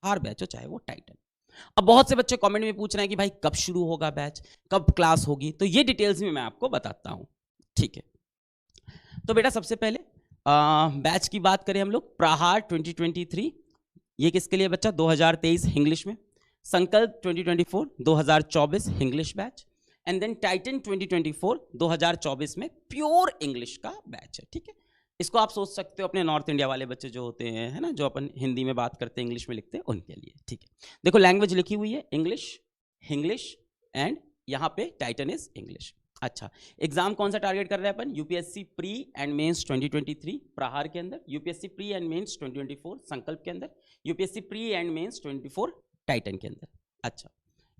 प्रहार बैच हो चाहे वो टाइटन। अब बहुत से बच्चे कमेंट में पूछ रहे हैं कि भाई कब शुरू होगा बैच, कब क्लास होगी, तो ये डिटेल्स में मैं आपको बताता हूं। ठीक है, तो बेटा सबसे पहले बैच की बात करें हम लोग, प्रहार 2023 ये किसके लिए बच्चा, 2023 इंग्लिश में, Sankalp 2024 2024 English batch, and then Titan 2024 2024 में प्योर इंग्लिश का बैच है। ठीक है, इसको आप सोच सकते हो अपने नॉर्थ इंडिया वाले बच्चे जो होते हैं, है ना, जो अपन हिंदी में बात करते हैं इंग्लिश में लिखते हैं उनके लिए। ठीक है, देखो लैंग्वेज लिखी हुई है इंग्लिश, इंग्लिश एंड यहाँ पे टाइटन इज इंग्लिश। अच्छा, एग्जाम कौन सा टारगेट कर रहे हैं अपन, यूपीएससी प्री एंड मेंस 2023 प्रहार के अंदर, UPSC pre and mains 2024 Sankalp के अंदर, UPSC pre and mains 24 Titan के अंदर। अच्छा,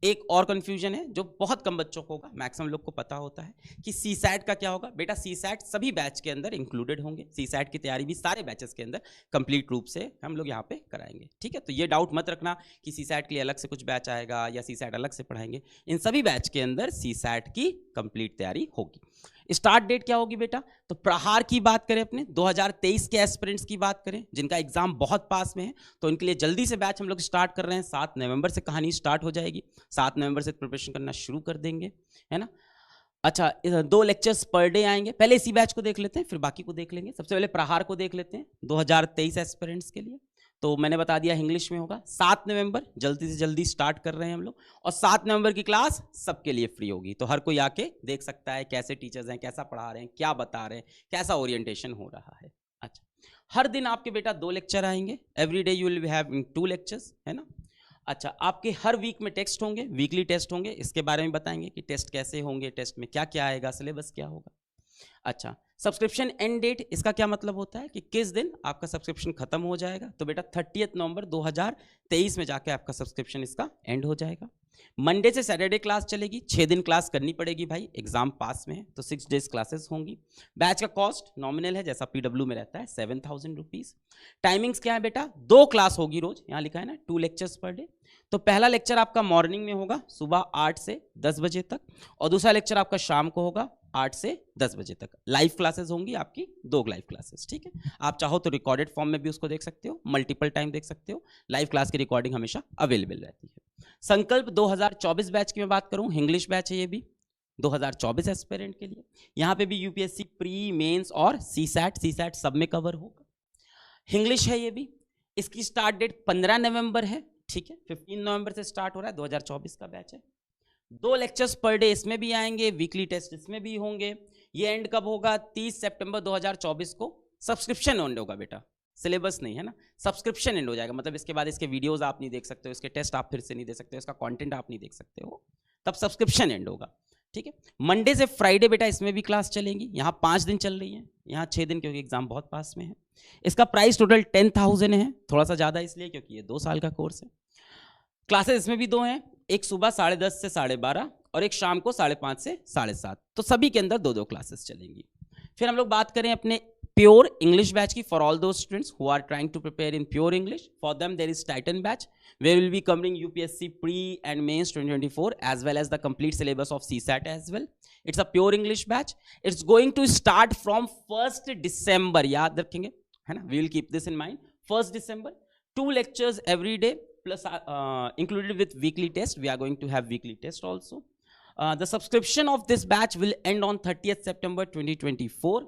एक और कंफ्यूजन है जो बहुत कम बच्चों को होगा, मैक्सिमम लोग को पता होता है कि सीसैट का क्या होगा। बेटा सीसैट सभी बैच के अंदर इंक्लूडेड होंगे, सीसैट की तैयारी भी सारे बैचेस के अंदर कंप्लीट रूप से हम लोग यहाँ पे कराएंगे। ठीक है, तो ये डाउट मत रखना कि सीसैट के लिए अलग से कुछ बैच आएगा या सीसैट अलग से पढ़ाएंगे, इन सभी बैच के अंदर सीसैट की कंप्लीट तैयारी होगी। स्टार्ट डेट क्या होगी बेटा, तो प्रहार की बात करें अपने 2023 के एस्पिरेंट्स की बात करें जिनका एग्जाम बहुत पास में है, तो इनके लिए जल्दी से बैच हम लोग स्टार्ट कर रहे हैं। 7 नवंबर से कहानी स्टार्ट हो जाएगी, 7 नवंबर से प्रिपरेशन करना शुरू कर देंगे, है ना। अच्छा, 2 लेक्चर्स पर डे आएंगे। पहले इसी बैच को देख लेते हैं फिर बाकी को देख लेंगे। सबसे पहले प्रहार को देख लेते हैं 2023 एस्पिरेंट्स के लिए, तो मैंने बता दिया इंग्लिश में होगा। 7 नवंबर जल्दी से जल्दी स्टार्ट कर रहे हैं हम लोग, और 7 नवंबर की क्लास सबके लिए फ्री होगी, तो हर कोई आके देख सकता है कैसे टीचर्स हैं, कैसा पढ़ा रहे हैं, क्या बता रहे हैं, कैसा ओरिएंटेशन हो रहा है। अच्छा, हर दिन आपके बेटा 2 लेक्चर आएंगे, every day you will be having 2 lectures, है ना। अच्छा, आपके हर वीक में टेस्ट होंगे, वीकली टेस्ट होंगे, इसके बारे में बताएंगे कि टेस्ट कैसे होंगे, टेस्ट में क्या क्या आएगा, सिलेबस क्या होगा। अच्छा, सब्सक्रिप्शन एंड डेट, इसका क्या मतलब होता है कि किस दिन आपका सब्सक्रिप्शन खत्म हो जाएगा, तो बेटा 30 नवंबर 2023 में जाके आपका सब्सक्रिप्शन इसका एंड हो जाएगा। मंडे से सैटरडे क्लास चलेगी, 6 दिन क्लास करनी पड़ेगी भाई, एग्जाम पास में है तो 6 डेज क्लासेस होंगी। बैच का कॉस्ट नॉमिनल है जैसा पीडब्ल्यू में रहता है 7000 रुपीज। टाइमिंग्स क्या है बेटा, 2 क्लास होगी रोज, यहाँ लिखा है ना 2 लेक्चर्स पर डे। तो पहला लेक्चर आपका मॉर्निंग में होगा सुबह 8 से 10 बजे तक, और दूसरा लेक्चर आपका शाम को होगा 8 से 10 बजे तक। लाइव क्लासेस होंगी आपकी, 2 लाइव क्लासेस। ठीक है, आप चाहो तो रिकॉर्डेड फॉर्म में भी उसको देख सकते हो, मल्टीपल टाइम देख सकते हो, लाइव क्लास की रिकॉर्डिंग हमेशा अवेलेबल रहती है। संकल्प 2024 बैच की मैं बात करूं, इंग्लिश बैच है ये भी 2024 एस्पिरेंट के लिए। यहां पे भी यूपीएससी प्री मेंस और सीसैट सब में कवर होगा। इंग्लिश है ये भी, इसकी स्टार्ट डेट 15 नवंबर है। ठीक है, 15 नवंबर से स्टार्ट हो रहा है, 2024 का बैच है। 2 लेक्चर्स पर डे इसमें भी आएंगे, वीकली टेस्ट इसमें भी होंगे। ये एंड कब होगा, 30 सितंबर 2024 को सब्सक्रिप्शन एंड होगा बेटा, सिलेबस नहीं है ना, सब्सक्रिप्शन एंड हो जाएगा। मतलब इसके बाद इसके वीडियोस आप नहीं देख सकते हो, इसके टेस्ट आप फिर से नहीं दे सकते हो, इसका कंटेंट आप नहीं देख सकते हो, तब सब्सक्रिप्शन एंड होगा। ठीक है, मंडे से फ्राइडे बेटा इसमें भी क्लास चलेंगी, यहाँ 5 दिन चल रही है, यहाँ 6 दिन क्योंकि एग्जाम बहुत पास में है। इसका प्राइस टोटल 10,000 है, थोड़ा सा ज्यादा इसलिए क्योंकि ये 2 साल का कोर्स है। क्लासेस इसमें भी 2 हैं, एक सुबह 10:30 से 12:30 और एक शाम को 5:30 से 7:30, तो सभी के अंदर 2 क्लासेस चलेंगी। फिर हम लोग बात करें अपने प्योर इंग्लिश बैच की, for all those students who are trying to prepare in pure English, for them there is Titan batch where will be covering UPSC pre and mains 2024 as well as the complete syllabus of CSAT as well. It's a pure English batch, it's going to start from 1 December, याद रखेंगे, है ना, we will keep this in mind, 1 December, 2 lectures every day plus included with weekly test. We are going to have weekly test also. The subscription of this batch will end on 30th September 2024.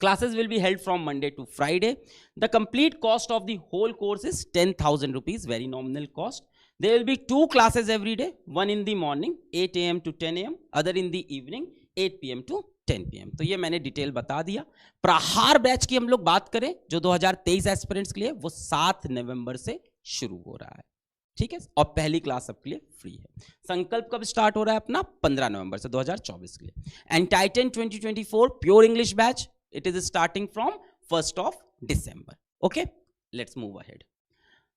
Classes will be held from Monday to Friday. The complete cost of the whole course is 10,000 rupees, very nominal cost. There will be 2 classes every day, one in the morning 8 AM to 10 AM, other in the evening 8 PM to 10 PM. तो ये मैंने detail बता दिया। प्रहार batch की हम लोग बात करें जो 2023 एस्पिरेंट्स के लिए, वो 7 नवंबर से शुरू हो रहा है। ठीक है, और पहली क्लास सबके लिए फ्री है। संकल्प कब स्टार्ट हो रहा है अपना, 15 नवंबर से 2024 के लिए। And Titan 2024 pure English batch, it is starting from 1 December. Okay, let's move ahead.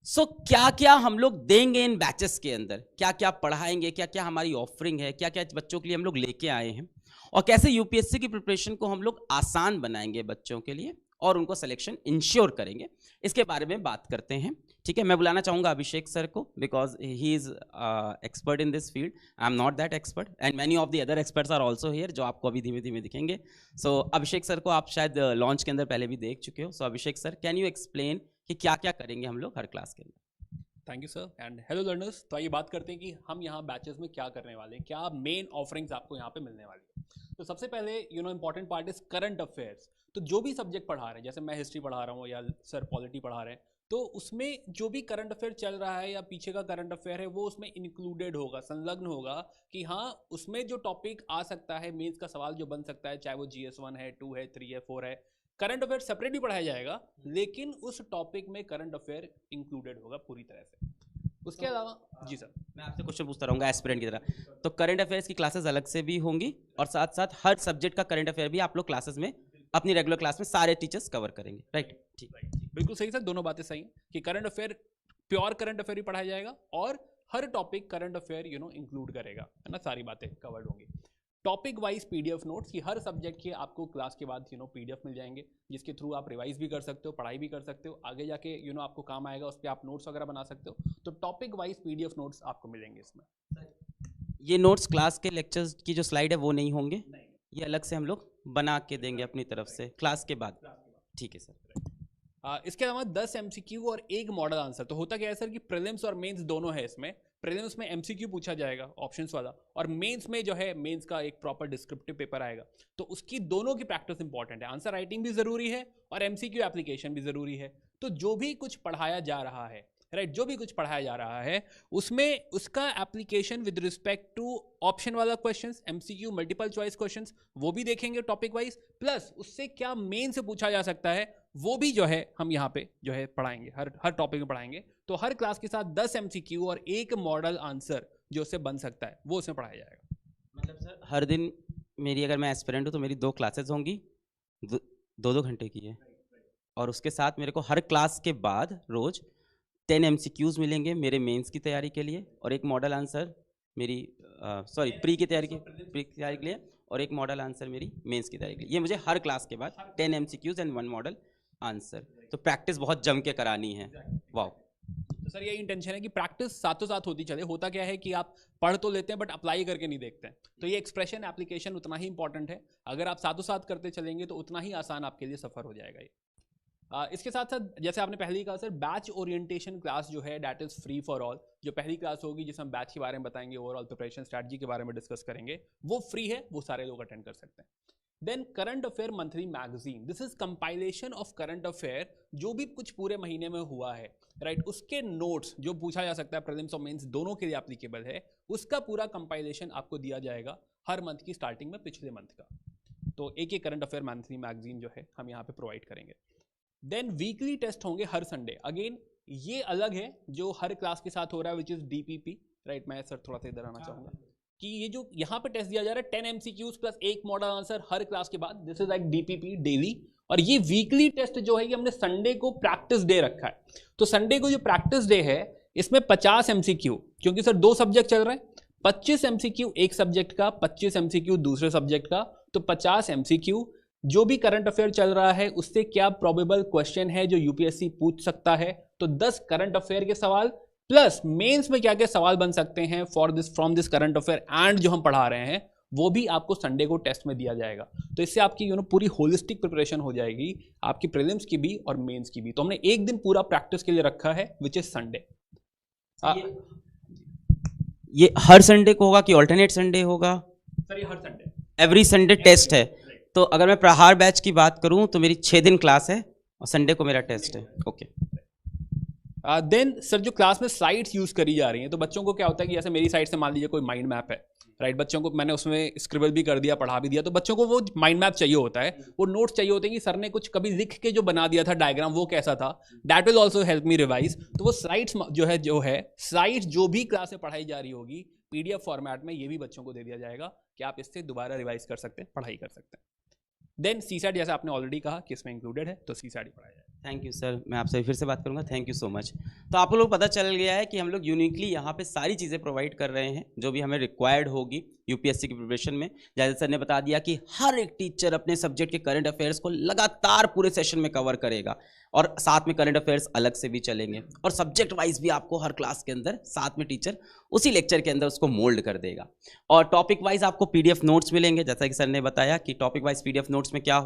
So क्या क्या हम लोग देंगे इन बैचेस के अंदर, क्या क्या पढ़ाएंगे, क्या क्या हमारी ऑफरिंग है, क्या क्या बच्चों के लिए हम लोग लेके आए हैं, और कैसे यूपीएससी की प्रिपरेशन को हम लोग आसान बनाएंगे बच्चों के लिए और उनको सिलेक्शन इंश्योर करेंगे, इसके बारे में बात करते हैं। ठीक है, मैं बुलाना चाहूंगा अभिषेक सर को, because he is expert in this field, I am not that expert and many of the other experts are also here, जो आपको अभी धीमे धीमे दिखेंगे। सो अभिषेक सर को आप शायद लॉन्च के अंदर पहले भी देख चुके हो। सो अभिषेक सर, कैन यू एक्सप्लेन कि क्या क्या करेंगे हम लोग हर क्लास के अंदर। Thank you sir and hello learners. तो आइए बात करते हैं कि हम यहाँ बैचेस में क्या करने वाले हैं, क्या मेन ऑफरिंग्स आपको यहाँ पे मिलने वाली है। तो सबसे पहले important part is current affairs. तो जो भी सब्जेक्ट पढ़ा रहे हैं, जैसे मैं हिस्ट्री पढ़ा रहा हूँ या सर पॉलिटी पढ़ा रहे हैं, तो उसमें जो भी करंट अफेयर चल रहा है या पीछे का करंट अफेयर है वो उसमें इंक्लूडेड होगा, संलग्न होगा कि हाँ उसमें जो टॉपिक आ सकता है, मेंस का सवाल जो बन सकता है, चाहे वो GS1 है, 2 है, 3 है, 4 है, करंट अफेयर सेपरेट भी पढ़ाया जाएगा, लेकिन उस टॉपिक में करंट अफेयर इंक्लूडेड होगा पूरी तरह से। उसके अलावा जी सर, मैं आपसे क्वेश्चन पूछता रहूंगा एस्पिरेंट की तरह। तो करंट अफेयर्स की क्लासेस अलग से भी होंगी और साथ साथ हर सब्जेक्ट का करंट अफेयर भी आप लोग क्लासेस में अपनी रेगुलर क्लास में सारे टीचर्स कवर करेंगे, राइट? ठीक, बिल्कुल सही सर, दोनों बातें सही हैं कि current affair, pure current affair भी पढ़ाया जाएगा और हर टॉपिक करंट अफेयर इंक्लूड करेगा, है ना, सारी बातें कवर्ड होंगी। टॉपिक वाइज PDF नोट्स की हर सब्जेक्ट के आपको क्लास के बाद PDF मिल जाएंगे, जिसके थ्रू आप रिवाइज भी कर सकते हो, पढ़ाई भी कर सकते हो, आगे जाके आपको काम आएगा, उस पर आप नोट्स वगैरह बना सकते हो। तो टॉपिक वाइज PDF नोट्स आपको मिलेंगे इसमें। ये नोट्स क्लास के लेक्चर्स की जो स्लाइड है वो नहीं होंगे, ये अलग से हम लोग बना के देंगे अपनी तरफ से क्लास के बाद, ठीक है सर? इसके अलावा 10 MCQ और एक मॉडल आंसर। तो होता क्या है सर कि प्रीलिम्स और मेंस दोनों है इसमें। प्रीलिम्स में MCQ पूछा जाएगा ऑप्शंस वाला, और मेंस में जो है मेंस का एक प्रॉपर डिस्क्रिप्टिव पेपर आएगा। तो उसकी दोनों की प्रैक्टिस इंपॉर्टेंट है, आंसर राइटिंग भी जरूरी है और MCQ एप्लीकेशन भी जरूरी है। तो जो भी कुछ पढ़ाया जा रहा है, राइट, जो भी कुछ पढ़ाया जा रहा है उसमें उसका application with respect to option वाला questions, MCQ multiple choice questions, वो भी देखेंगे टॉपिक वाइज, प्लस उससे क्या मेन से पूछा जा सकता है वो भी जो है हम यहाँ पे जो है पढ़ाएंगे, हर टॉपिक में पढ़ाएंगे। तो हर क्लास के साथ 10 MCQ और एक मॉडल आंसर जो उससे बन सकता है वो उसमें पढ़ाया जाएगा। मतलब सर हर दिन मेरी, अगर मैं एस्पिरेंट हूँ तो मेरी 2 क्लासेस होंगी, 2-2 घंटे की है, और उसके साथ मेरे को हर क्लास के बाद रोज 10 MCQs मिलेंगे मेरे मेंस की तैयारी के लिए, और एक मॉडल आंसर मेरी प्री की तैयारी के लिए, और एक मॉडल आंसर मेरी मेंस की तैयारी के लिए। ये मुझे हर क्लास के बाद 10 MCQs एंड 1 मॉडल आंसर। तो प्रैक्टिस बहुत जम के करानी है। वाह। तो सर यही इंटेंशन है कि प्रैक्टिस साथों साथ होती चले। होता क्या है कि आप पढ़ तो लेते हैं बट अप्लाई करके नहीं देखते हैं, तो ये एक्सप्रेशन एप्लीकेशन उतना ही इंपॉर्टेंट है। अगर आप साथों साथ करते चलेंगे तो उतना ही आसान आपके लिए सफर हो जाएगा ये। इसके साथ साथ जैसे आपने पहले ही कहा सर, बैच ओरिएंटेशन क्लास जो है that is free for all. जो पहली क्लास होगी जिसमें हम बैच के बारे में बताएंगे, ओवरऑल प्रिपरेशन स्ट्रैटेजी के बारे में डिस्कस करेंगे, वो फ्री है, वो सारे लोग अटेंड कर सकते हैं। Then current affair monthly magazine, this is compilation of current affair, जो भी कुछ पूरे महीने में हुआ है, राइट, उसके नोट्स जो पूछा जा सकता है, प्रीलिम्स और मेंस दोनों के लिए एप्लीकेबल है, उसका पूरा कंपाइलेशन आपको दिया जाएगा हर मंथ की स्टार्टिंग में, पिछले मंथ का। तो एक करंट अफेयर मंथली मैगजीन जो है हम यहाँ पे प्रोवाइड करेंगे। देन वीकली टेस्ट होंगे हर संडे। अगेन ये अलग है जो हर क्लास के साथ हो रहा है, विच इज DPP, राइट। मैं सर थोड़ा सा इधर आना चाहूंगा कि ये जो यहाँ पे टेस्ट दिया जा रहा है 10 MCQs प्लस एक मॉडल आंसर हर क्लास के बाद, this is like DPP daily. और ये वीकली टेस्ट जो है ये हमने संडे को प्रैक्टिस डे रखा है। तो संडे को जो प्रैक्टिस डे है इसमें 50 MCQ, क्योंकि सर 2 सब्जेक्ट चल रहे हैं, 25 MCQ एक सब्जेक्ट का, 25 MCQ दूसरे सब्जेक्ट का, तो 50 MCQ। जो भी करंट अफेयर चल रहा है उससे क्या प्रोबेबल क्वेश्चन है जो UPSC पूछ सकता है, तो 10 करंट अफेयर के सवाल प्लस मेंस में क्या क्या सवाल बन सकते हैं from this current affair and जो हम पढ़ा रहे हैं वो भी आपको संडे को टेस्ट में दिया जाएगा। तो इससे आपकी पूरी होलिस्टिक प्रिपरेशन हो जाएगी, आपकी प्रीलिम्स की भी और मेंस की भी। तो हमने एक दिन पूरा प्रैक्टिस के लिए रखा है विच इज संडे। ये हर संडे को होगा कि ऑल्टरनेट संडे होगा? सर ये हर संडे, एवरी संडे टेस्ट है। तो अगर मैं प्रहार बैच की बात करूं तो मेरी 6 दिन क्लास है और संडे को मेरा टेस्ट है। ओके। देन सर जो क्लास में साइट्स यूज करी जा रही हैं, तो बच्चों को क्या होता है कि जैसे मेरी साइट से मान लीजिए कोई माइंड मैप है, राइट, बच्चों को मैंने उसमें स्क्रिबल भी कर दिया, पढ़ा भी दिया, तो बच्चों को वो माइंड मैप चाहिए होता है, वो नोट्स चाहिए होते हैं कि सर ने कुछ कभी लिख के जो बना दिया था डायग्राम वो कैसा था, that will also help me revise. तो वो स्लाइड्स जो है स्लाइड्स जो भी क्लास में पढ़ाई जा रही होगी PDF फॉर्मेट में, ये भी बच्चों को दे दिया जाएगा कि आप इससे दोबारा रिवाइज कर सकते हैं, पढ़ाई कर सकते हैं। देन CSAT जैसे आपने ऑलरेडी कहा कि इसमें इंक्लूडेड है, तो CSAT ही पढ़ाया जाए। थैंक यू सर, मैं आपसे फिर से बात करूंगा। Thank you so much. तो आप लोग पता चल गया है कि हम लोग यूनिकली यहाँ पे सारी चीज़ें प्रोवाइड कर रहे हैं जो भी हमें रिक्वायर्ड होगी UPSC की प्रिपरेशन में। जैसे सर ने बता दिया कि हर एक टीचर अपने सब्जेक्ट के करंट अफेयर्स को लगातार पूरे सेशन में कवर करेगा, और साथ में करंट अफेयर्स अलग से भी चलेंगे, और सब्जेक्ट वाइज भी आपको हर क्लास के अंदर साथ में टीचर उसी लेक्चर के अंदर उसको मोल्ड कर देगा। और टॉपिक वाइज आपको PDF नोट्स मिलेंगे, जैसा कि सर ने बताया कि टॉपिक वाइज PDF नोट्स में क्या हो